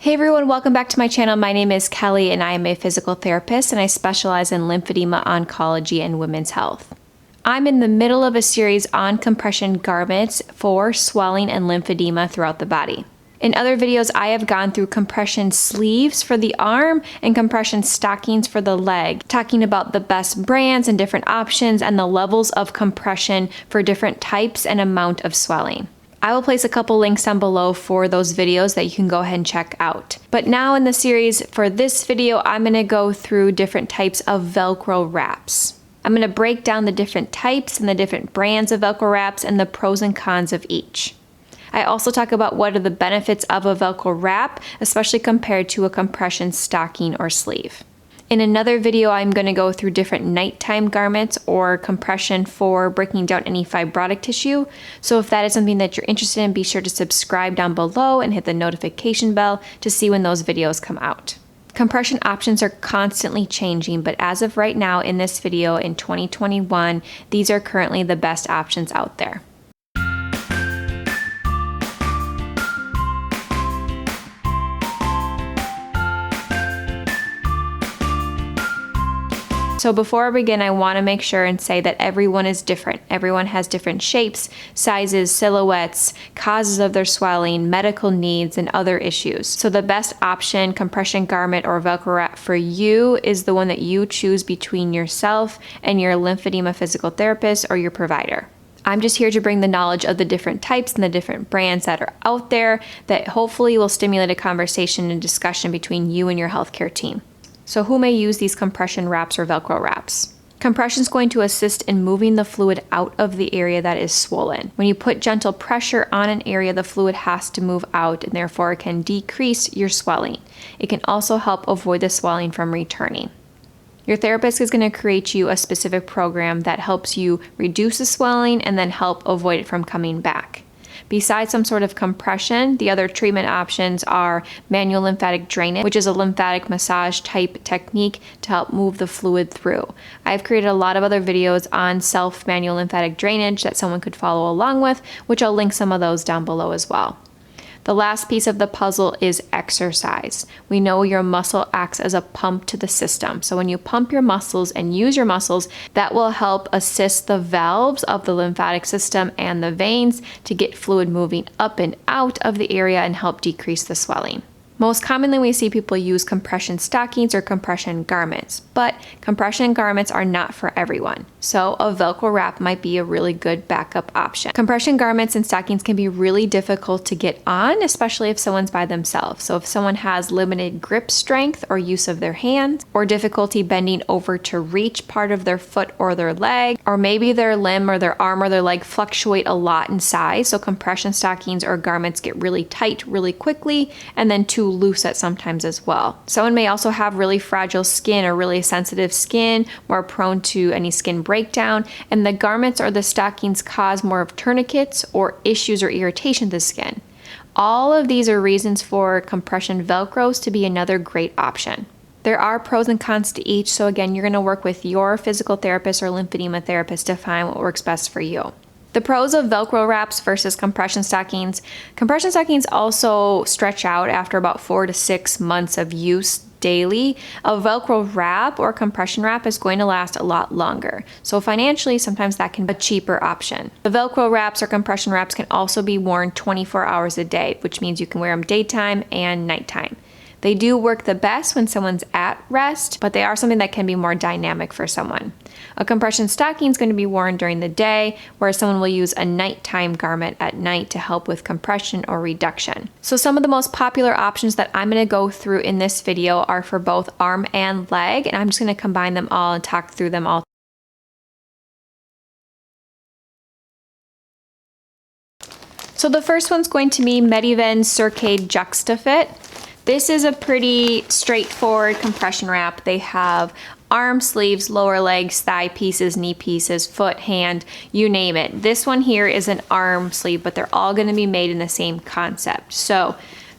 Hey everyone, welcome back to my channel. My name is Kelly and I am a physical therapist and I specialize in lymphedema, oncology, and women's health. I'm in the middle of a series on compression garments for swelling and lymphedema throughout the body. In other videos, I have gone through compression sleeves for the arm and compression stockings for the leg, talking about the best brands and different options and the levels of compression for different types and amount of swelling. I will place a couple links down below for those videos that you can go ahead and check out. But now in the series for this video, I'm going to go through different types of Velcro wraps. I'm going to break down the different types and the different brands of Velcro wraps and the pros and cons of each. I also talk about what are the benefits of a Velcro wrap, especially compared to a compression stocking or sleeve. In another video, I'm going to go through different nighttime garments or compression for breaking down any fibrotic tissue. So if that is something that you're interested in, be sure to subscribe down below and hit the notification bell to see when those videos come out. Compression options are constantly changing, but as of right now in this video in 2021, these are currently the best options out there. So before I begin, I want to make sure and say that everyone is different. Everyone has different shapes, sizes, silhouettes, causes of their swelling, medical needs, and other issues. So the best option, compression garment or Velcro wrap for you is the one that you choose between yourself and your lymphedema physical therapist or your provider. I'm just here to bring the knowledge of the different types and the different brands that are out there that hopefully will stimulate a conversation and discussion between you and your healthcare team. So who may use these compression wraps or Velcro wraps? Compression is going to assist in moving the fluid out of the area that is swollen. When you put gentle pressure on an area, the fluid has to move out and therefore it can decrease your swelling. It can also help avoid the swelling from returning. Your therapist is going to create you a specific program that helps you reduce the swelling and then help avoid it from coming back. Besides some sort of compression, the other treatment options are manual lymphatic drainage, which is a lymphatic massage type technique to help move the fluid through. I've created a lot of other videos on self-manual lymphatic drainage that someone could follow along with, which I'll link some of those down below as well. The last piece of the puzzle is exercise. We know your muscle acts as a pump to the system. So when you pump your muscles and use your muscles, that will help assist the valves of the lymphatic system and the veins to get fluid moving up and out of the area and help decrease the swelling. Most commonly, we see people use compression stockings or compression garments, but compression garments are not for everyone. So a Velcro wrap might be a really good backup option. Compression garments and stockings can be really difficult to get on, especially if someone's by themselves. So if someone has limited grip strength or use of their hands, or difficulty bending over to reach part of their foot or their leg, or maybe their limb or their arm or their leg fluctuate a lot in size. So compression stockings or garments get really tight really quickly and then too loose at sometimes as well. Someone may also have really fragile skin or really sensitive skin, more prone to any skin breakdown, and the garments or the stockings cause more of tourniquets or issues or irritation to the skin. All of these are reasons for compression Velcros to be another great option. There are pros and cons to each, so again, you're going to work with your physical therapist or lymphedema therapist to find what works best for you. The pros of Velcro wraps versus compression stockings. Compression stockings also stretch out after about 4 to 6 months of use daily. A Velcro wrap or compression wrap is going to last a lot longer. So financially, sometimes that can be a cheaper option. The Velcro wraps or compression wraps can also be worn 24 hours a day, which means you can wear them daytime and nighttime. They do work the best when someone's at rest, but they are something that can be more dynamic for someone. A compression stocking is going to be worn during the day, whereas someone will use a nighttime garment at night to help with compression or reduction. So some of the most popular options that I'm going to go through in this video are for both arm and leg, and I'm just going to combine them all and talk through them all. So the first one's going to be Mediven Circaid Juxtafit. This is a pretty straightforward compression wrap. They have arm sleeves, lower legs, thigh pieces, knee pieces, foot, hand, you name it. This one here is an arm sleeve, but they're all going to be made in the same concept. So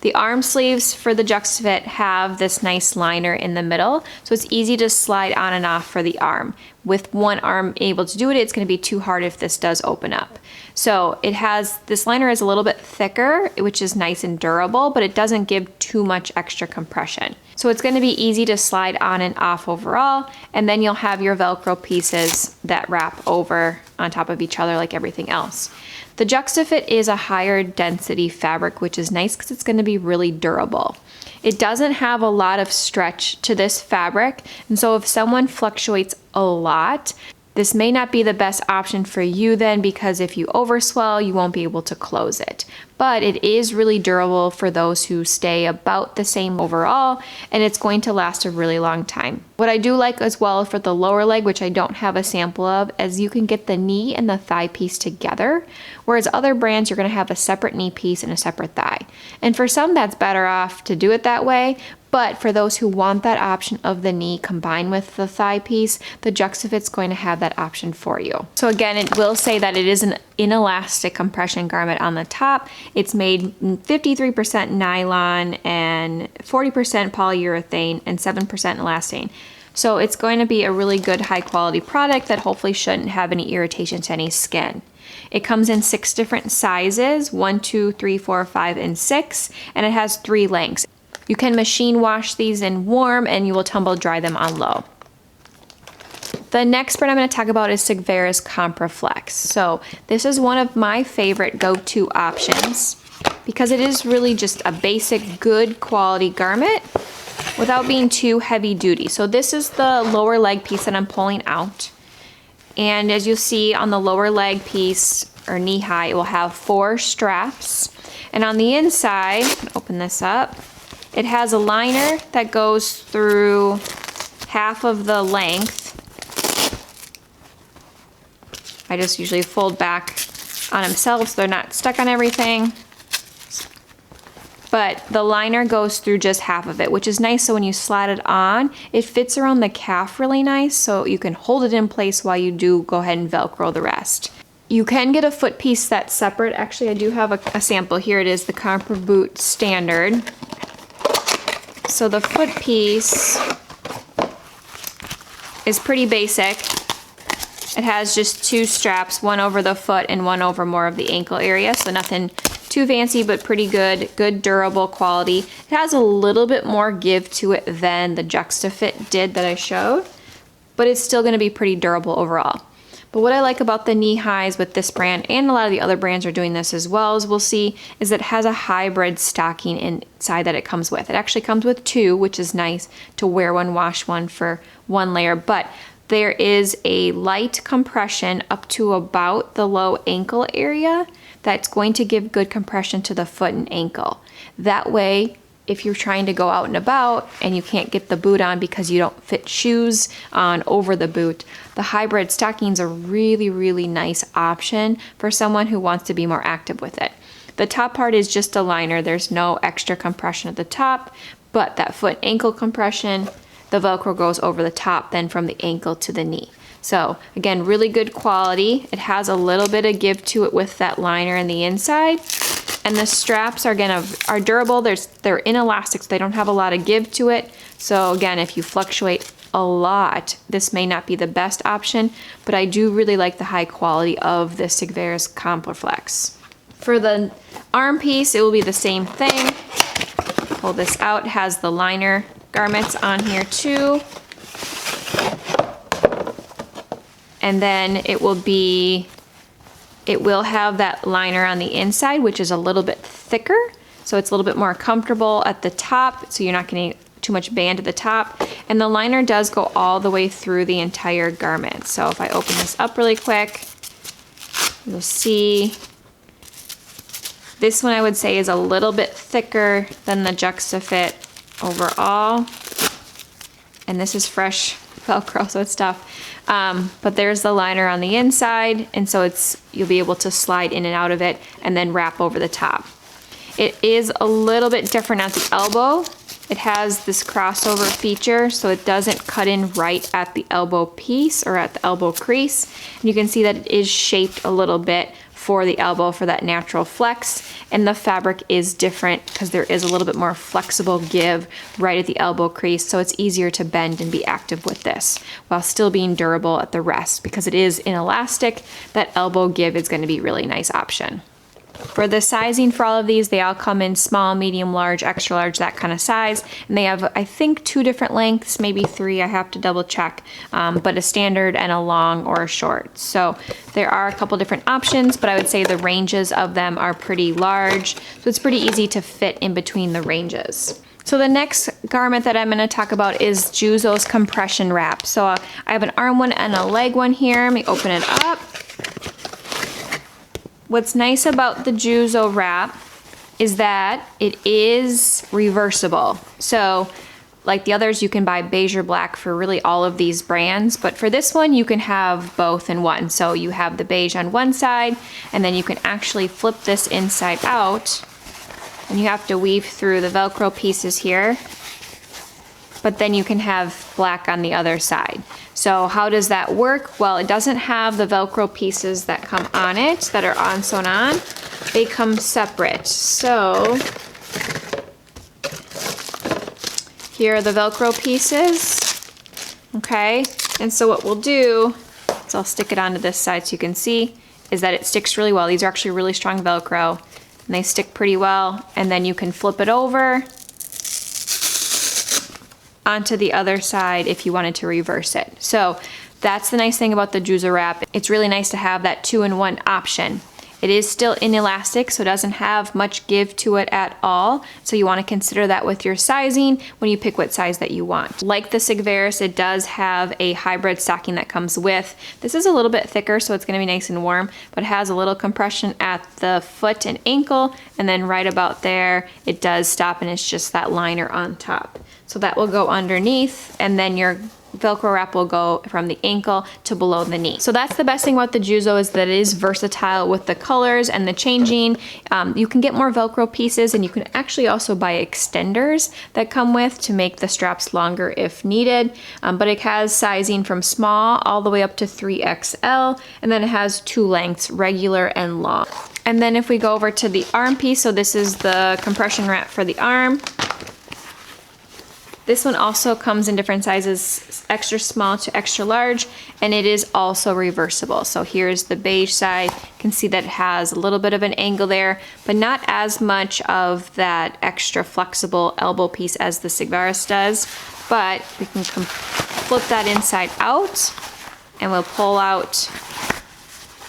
The arm sleeves for the Juxtafit have this nice liner in the middle, so it's easy to slide on and off for the arm. With one arm able to do it, it's going to be too hard if this does open up. So it has, this liner is a little bit thicker, which is nice and durable, but it doesn't give too much extra compression. So it's going to be easy to slide on and off overall, and then you'll have your Velcro pieces that wrap over on top of each other like everything else. The Juxtafit is a higher density fabric, which is nice because it's going to be really durable. It doesn't have a lot of stretch to this fabric, and so if someone fluctuates a lot, this may not be the best option for you then, because if you overswell, you won't be able to close it. But it is really durable for those who stay about the same overall, and it's going to last a really long time. What I do like as well for the lower leg, which I don't have a sample of, is you can get the knee and the thigh piece together, whereas other brands you're going to have a separate knee piece and a separate thigh. And for some, that's better off to do it that way. But for those who want that option of the knee combined with the thigh piece, the Juxtafit's going to have that option for you. So again, it will say that it is an inelastic compression garment on the top. It's made 53% nylon and 40% polyurethane and 7% elastane. So it's going to be a really good high quality product that hopefully shouldn't have any irritation to any skin. It comes in 6 different sizes, 1, 2, 3, 4, 5, and 6, and it has 3 lengths. You can machine wash these in warm and you will tumble dry them on low. The next brand I'm going to talk about is Sigvaris Compreflex. So this is one of my favorite go-to options because it is really just a basic good quality garment without being too heavy duty. So this is the lower leg piece that I'm pulling out. And as you'll see on the lower leg piece or knee high, it will have 4 straps. And on the inside, open this up, it has a liner that goes through half of the length. I just usually fold back on themselves so they're not stuck on everything. But the liner goes through just half of it, which is nice, so when you slide it on, it fits around the calf really nice, so you can hold it in place while you do go ahead and Velcro the rest. You can get a foot piece that's separate. Actually, I do have a sample. Here it is, the Compre Boot Standard. So the foot piece is pretty basic. It has just 2 straps, one over the foot and one over more of the ankle area, so nothing too fancy, but pretty good durable quality. It has a little bit more give to it than the Juxtafit did that I showed, but it's still gonna be pretty durable overall. But what I like about the knee highs with this brand, and a lot of the other brands are doing this as well, as we'll see, is that it has a hybrid stocking inside that it comes with. It actually comes with 2, which is nice to wear one, wash one for 1 layer, but there is a light compression up to about the low ankle area that's going to give good compression to the foot and ankle. That way, if you're trying to go out and about and you can't get the boot on because you don't fit shoes on over the boot, the hybrid stocking's a really, really nice option for someone who wants to be more active with it. The top part is just a liner. There's no extra compression at the top, but that foot ankle compression, the Velcro goes over the top then from the ankle to the knee. So again, really good quality. It has a little bit of give to it with that liner in the inside. And the straps are durable. They're inelastic, so they don't have a lot of give to it. So again, if you fluctuate a lot, this may not be the best option, but I do really like the high quality of the Sigvaris Compreflex. For the arm piece, it will be the same thing. Pull this out, it has the liner garments on here too. And then it will have that liner on the inside, which is a little bit thicker. So it's a little bit more comfortable at the top, so you're not getting too much band at the top. And the liner does go all the way through the entire garment. So if I open this up really quick, you'll see this one I would say is a little bit thicker than the Juxtafit overall. And this is fresh Velcro, so it's tough. But there's the liner on the inside, and so you'll be able to slide in and out of it and then wrap over the top. It is a little bit different at the elbow. It has this crossover feature, so it doesn't cut in right at the elbow piece or at the elbow crease. And you can see that it is shaped a little bit for the elbow for that natural flex. And the fabric is different because there is a little bit more flexible give right at the elbow crease, so it's easier to bend and be active with this while still being durable at the rest. Because it is inelastic, that elbow give is going to be a really nice option. For the sizing for all of these, they all come in small, medium, large, extra large, that kind of size. And they have, I think, 2 different lengths, maybe 3, I have to double check, but a standard and a long or a short. So there are a couple different options, but I would say the ranges of them are pretty large. So it's pretty easy to fit in between the ranges. So the next garment that I'm going to talk about is Juzo's compression wrap. So I have an arm one and a leg one here. Let me open it up. What's nice about the Juzo wrap is that it is reversible. So like the others, you can buy beige or black for really all of these brands, but for this one, you can have both in one. So you have the beige on one side, and then you can actually flip this inside out, and you have to weave through the Velcro pieces here, but then you can have black on the other side. So how does that work? Well, it doesn't have the Velcro pieces that come on it, that are sewn on. They come separate. So here are the Velcro pieces, okay? And so what we'll do is I'll stick it onto this side so you can see, is that it sticks really well. These are actually really strong Velcro, and they stick pretty well. And then you can flip it over onto the other side if you wanted to reverse it. So that's the nice thing about the Juzo wrap. It's really nice to have that 2-in-1 option. It is still inelastic, so it doesn't have much give to it at all. So you want to consider that with your sizing when you pick what size that you want. Like the Sigvaris, it does have a hybrid stocking that comes with. This is a little bit thicker, so it's going to be nice and warm, but it has a little compression at the foot and ankle, and then right about there, it does stop, and it's just that liner on top. So that will go underneath, and then your Velcro wrap will go from the ankle to below the knee. So that's the best thing about the Juzo, is that it is versatile with the colors and the changing. You can get more Velcro pieces, and you can actually also buy extenders that come with to make the straps longer if needed. But it has sizing from small all the way up to 3XL, and then it has 2 lengths, regular and long. And then if we go over to the arm piece, so this is the compression wrap for the arm. This one also comes in different sizes, extra small to extra large, and it is also reversible. So here's the beige side. You can see that it has a little bit of an angle there, but not as much of that extra flexible elbow piece as the Sigvaris does. But we can flip that inside out, and we'll pull out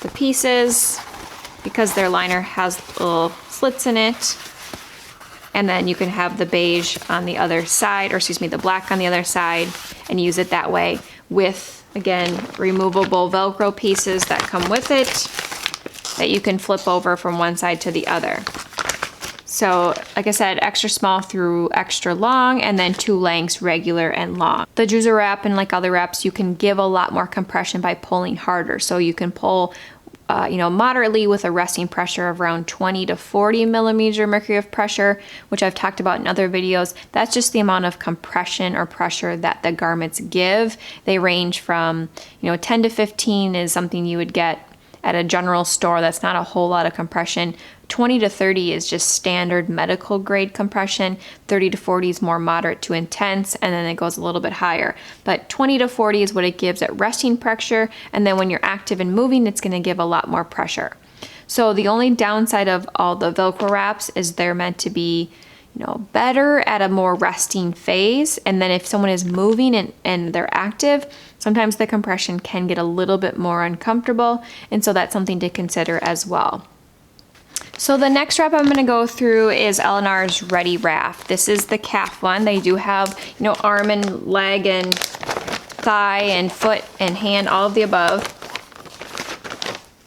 the pieces because their liner has little slits in it. And then you can have the beige on the other side, or excuse me, the black on the other side, and use it that way with, again, removable Velcro pieces that come with it that you can flip over from one side to the other. So, like I said, extra small through extra long, and then 2 lengths, regular and long. The Juzo wrap, and like other wraps, you can give a lot more compression by pulling harder. So you can pull moderately with a resting pressure of around 20 to 40 millimeters of mercury of pressure, which I've talked about in other videos. That's just the amount of compression or pressure that the garments give. They range from, 10 to 15 is something you would get at a general store. That's not a whole lot of compression. 20 to 30 is just standard medical grade compression. 30 to 40 is more moderate to intense, and then it goes a little bit higher. But 20 to 40 is what it gives at resting pressure, and then when you're active and moving, it's going to give a lot more pressure. So the only downside of all the Velcro wraps is they're meant to be better at a more resting phase. And then if someone is moving and they're active, sometimes the compression can get a little bit more uncomfortable. And so that's something to consider as well. So the next wrap I'm going to go through is L&R's ReadyWrap. This is the calf one. They do have, arm and leg and thigh and foot and hand, all of the above.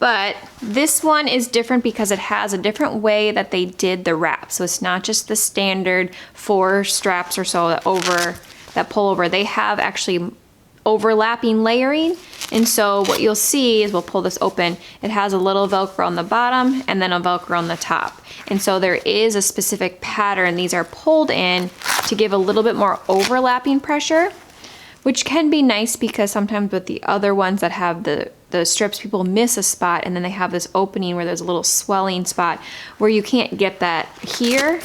But this one is different because it has a different way that they did the wrap. So it's not just the standard 4 straps or so that pull over. They have actually overlapping layering. And so what you'll see is, we'll pull this open, it has a little Velcro on the bottom and then a Velcro on the top. And so there is a specific pattern. These are pulled in to give a little bit more overlapping pressure, which can be nice because sometimes with the other ones that have the the strips, people miss a spot and then they have this opening where there's a little swelling spot where you can't get that here,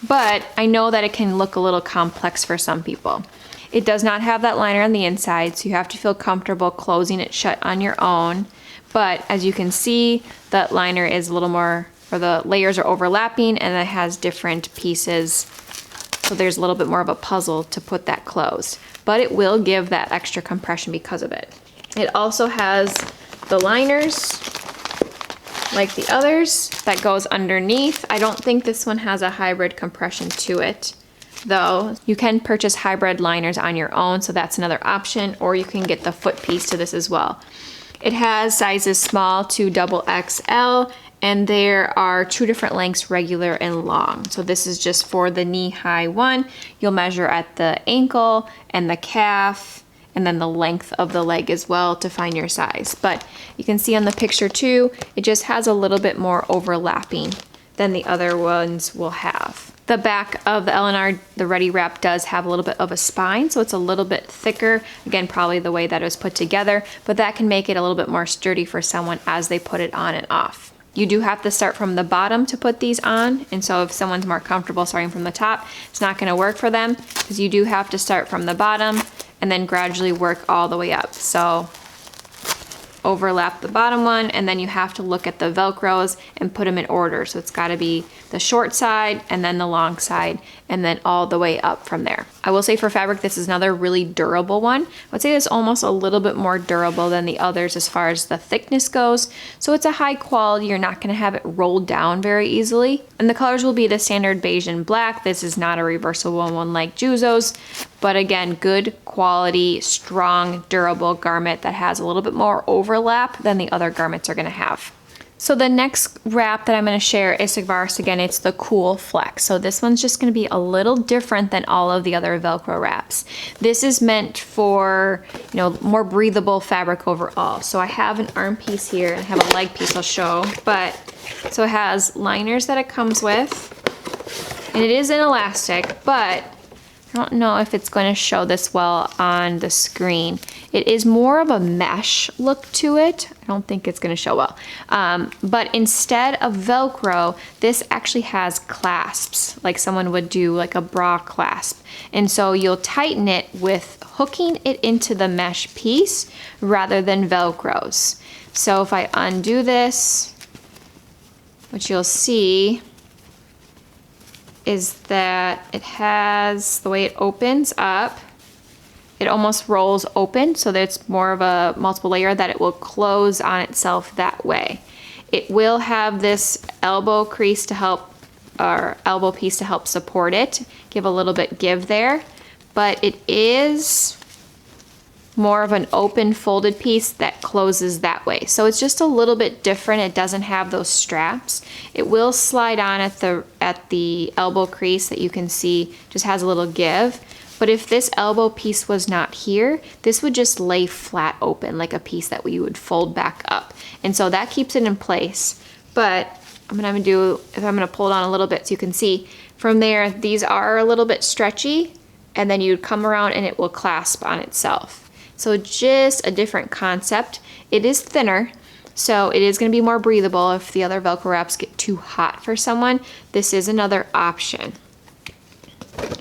but I know that it can look a little complex for some people. It does not have that liner on the inside, so you have to feel comfortable closing it shut on your own. But as you can see, that liner is a little more, or the layers are overlapping and it has different pieces. So there's a little bit more of a puzzle to put that closed, but it will give that extra compression because of it. It also has the liners like the others that goes underneath. I don't think this one has a hybrid compression to it, though. You can purchase hybrid liners on your own, so that's another option, or you can get the foot piece to this as well. It has sizes small to XXL, and there are 2 different lengths, regular and long. So this is just for the knee-high one. You'll measure at the ankle and the calf, and then the length of the leg as well to find your size. But you can see on the picture too, it just has a little bit more overlapping than the other ones will have. The back of the L&R, the ReadyWrap, does have a little bit of a spine, so it's a little bit thicker. Again, probably the way that it was put together, but that can make it a little bit more sturdy for someone as they put it on and off. You do have to start from the bottom to put these on, and so if someone's more comfortable starting from the top, it's not gonna work for them, because you do have to start from the bottom and then gradually work all the way up. So overlap the bottom one, and then you have to look at the Velcros and put them in order. So it's gotta be the short side and then the long side, and then all the way up from there. I will say for fabric, this is another really durable one. I would say it's almost a little bit more durable than the others as far as the thickness goes. So it's a high quality, you're not gonna have it rolled down very easily. And the colors will be the standard beige and black. This is not a reversible one like Juzo's, but again, good quality, strong, durable garment that has a little bit more overlap than the other garments are gonna have. So the next wrap that I'm going to share is Sigvaris. Again, it's the Coolflex. So this one's just going to be a little different than all of the other Velcro wraps. This is meant for, more breathable fabric overall. So I have an arm piece here and I have a leg piece I'll show. So it has liners that it comes with, and it is an elastic, but I don't know if it's going to show this well on the screen. It is more of a mesh look to it. I don't think it's going to show well. But instead of Velcro, this actually has clasps, like someone would do like a bra clasp. And so you'll tighten it with hooking it into the mesh piece rather than Velcros. So if I undo this, what you'll see is that it has, the way it opens up, it almost rolls open, so that it's more of a multiple layer that it will close on itself that way. It will have this elbow crease to help, or elbow piece to help support it, give a little bit give there, but it is more of an open folded piece that closes that way. So it's just a little bit different. It doesn't have those straps. It will slide on at the elbow crease that you can see just has a little give. But if this elbow piece was not here, this would just lay flat open like a piece that we would fold back up. And so that keeps it in place. But what I'm gonna pull it on a little bit so you can see from there, these are a little bit stretchy, and then you'd come around and it will clasp on itself. So just a different concept. It is thinner, so it is going to be more breathable if the other Velcro wraps get too hot for someone. This is another option.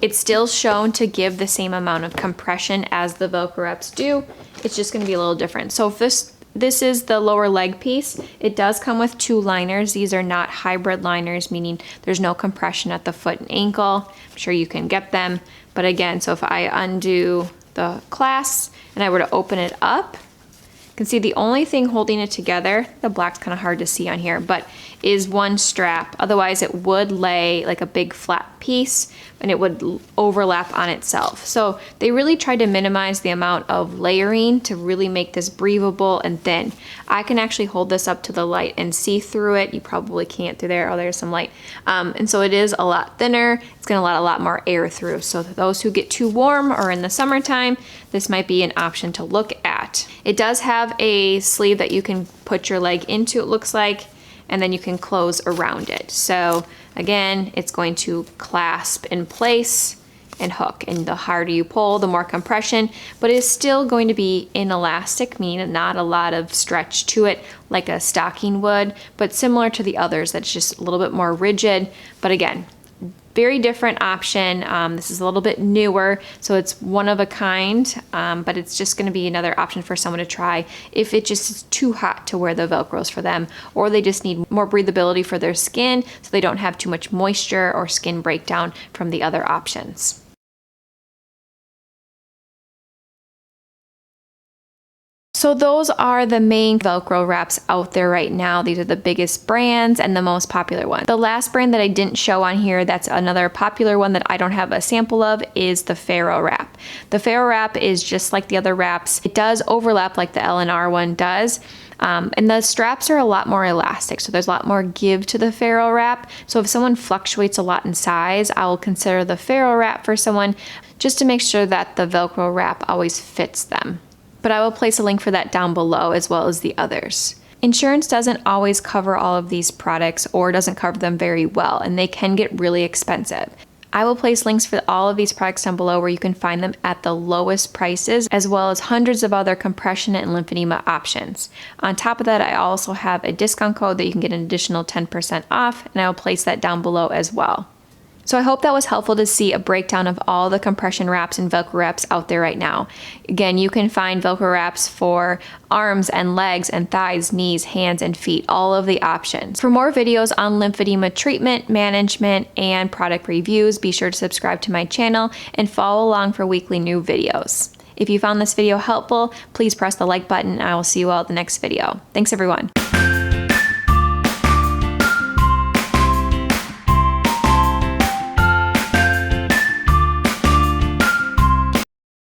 It's still shown to give the same amount of compression as the Velcro wraps do. It's just going to be a little different. So if this is the lower leg piece, it does come with 2 liners. These are not hybrid liners, meaning there's no compression at the foot and ankle. I'm sure you can get them. But again, so if I undo the clasp and I were to open it up, you can see the only thing holding it together, the black's kind of hard to see on here, but is one strap. Otherwise it would lay like a big flat piece and it would overlap on itself. So they really tried to minimize the amount of layering to really make this breathable and thin. I can actually hold this up to the light and see through it. You probably can't through there. Oh, there's some light. And so it is a lot thinner. It's gonna let a lot more air through. So those who get too warm or in the summertime, this might be an option to look at. It does have a sleeve that you can put your leg into, it looks like, and then you can close around it. So again, it's going to clasp in place and hook. And the harder you pull, the more compression, but it is still going to be inelastic, meaning not a lot of stretch to it like a stocking would, but similar to the others, that's just a little bit more rigid. But again, very different option. This is a little bit newer, so it's one of a kind, but it's just gonna be another option for someone to try if it just is too hot to wear the Velcros for them, or they just need more breathability for their skin so they don't have too much moisture or skin breakdown from the other options. So those are the main Velcro wraps out there right now. These are the biggest brands and the most popular ones. The last brand that I didn't show on here, that's another popular one that I don't have a sample of, is the FarrowWrap. The FarrowWrap is just like the other wraps. It does overlap like the L&R one does. And the straps are a lot more elastic, so there's a lot more give to the FarrowWrap. So if someone fluctuates a lot in size, I will consider the FarrowWrap for someone, just to make sure that the Velcro wrap always fits them. But I will place a link for that down below, as well as the others. Insurance doesn't always cover all of these products, or doesn't cover them very well, and they can get really expensive. I will place links for all of these products down below where you can find them at the lowest prices, as well as hundreds of other compression and lymphedema options. On top of that, I also have a discount code that you can get an additional 10% off, and I will place that down below as well. So I hope that was helpful to see a breakdown of all the compression wraps and Velcro wraps out there right now. Again, you can find Velcro wraps for arms and legs and thighs, knees, hands, and feet, all of the options. For more videos on lymphedema treatment, management, and product reviews, be sure to subscribe to my channel and follow along for weekly new videos. If you found this video helpful, please press the like button, and I will see you all at the next video. Thanks, everyone.